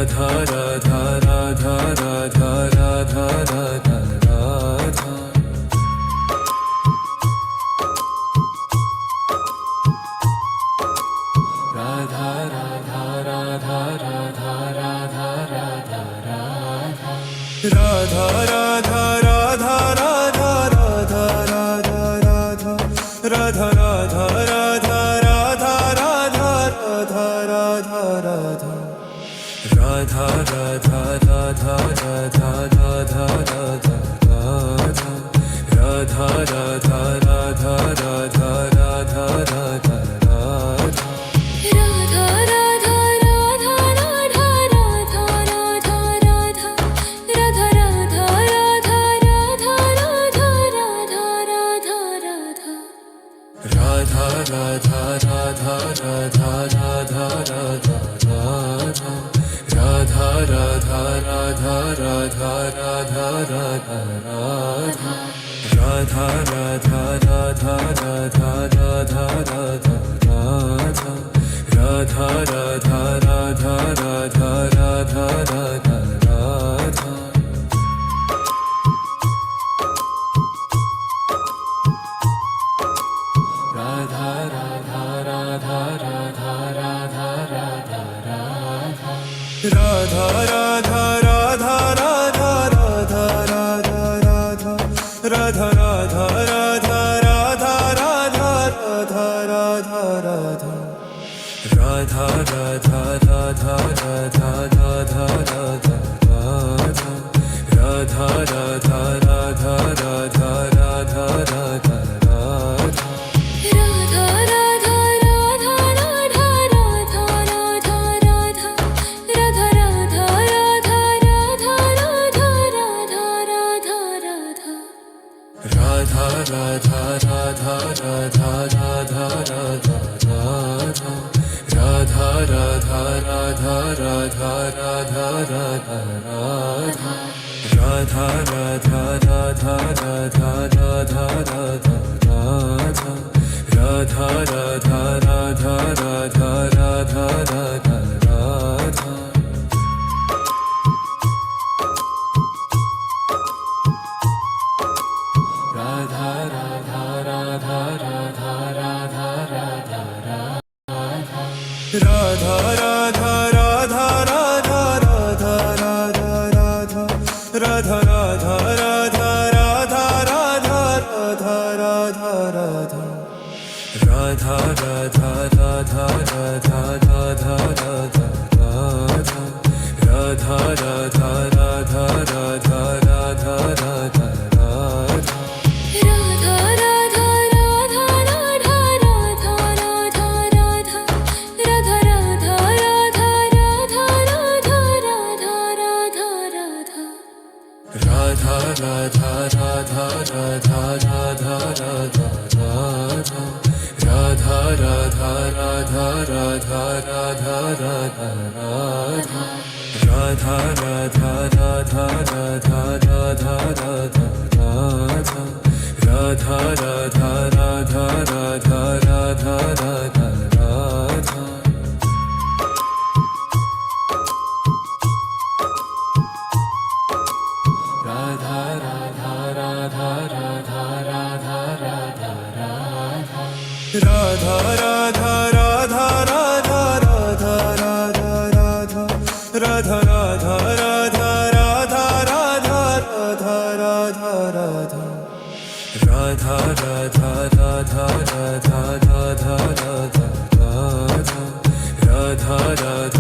Radha Radha Radha Radha Radha Radha Radha. Radha Radha Radha Radha Radha Radha Radha. Radha Radha Radha Radha Radha Radha Radha. Radha Radha Radha Radha Radha Radha Radha Radha. Radha Radha Radha Radha Radha Radha Radha. Radha Radha Radha Radha Radha Radha Radha. Radha Radha Radha Radha Radha Radha Radha. Radha Radha Radha Radha Radha Radha Radha. Radha Radha Radha Radha Radha Radha Radha. Radha Radha Radha Radha Radha Radha Radha. Radha Radha Radha Radha Radha Radha Radha. Radha Radha Radha Radha Radha Radha Radha. Radha Radha Radha Radha Radha Radha Radha Radha. Radha Radha Radha Radha Radha Radha Radha. Radha Radha Radha Radha Radha Radha Radha. Radha Radha Radha Radha Radha Radha Radha. Radha Radha Radha Radha Radha Radha Radha. Radha Radha Radha Radha Radha Radha Radha. Radha Radha Radha Radha Radha Radha Radha. Radha Radha Radha Radha Radha Radha Radha. Radha Radha Radha Radha Radha Radha Radha. Radha Radha Radha Radha Radha Radha Radha Radha. Radha Radha Radha Radha Radha Radha Radha. Radha Radha Radha Radha Radha Radha Radha. Radha Radha Radha Radha Radha Radha Radha. Radha Radha Radha Radha Radha Radha Radha. Radha Radha Radha Radha Radha Radha Radha. Radha Radha Radha Radha Radha Radha Radha. Radha Radha Radha Radha Radha Radha Radha. Radha Radha Radha Radha Radha Radha Radha. Radha Radha Radha Radha Radha Radha Radha Radha. Radha Radha Radha Radha Radha Radha Radha. Radha Radha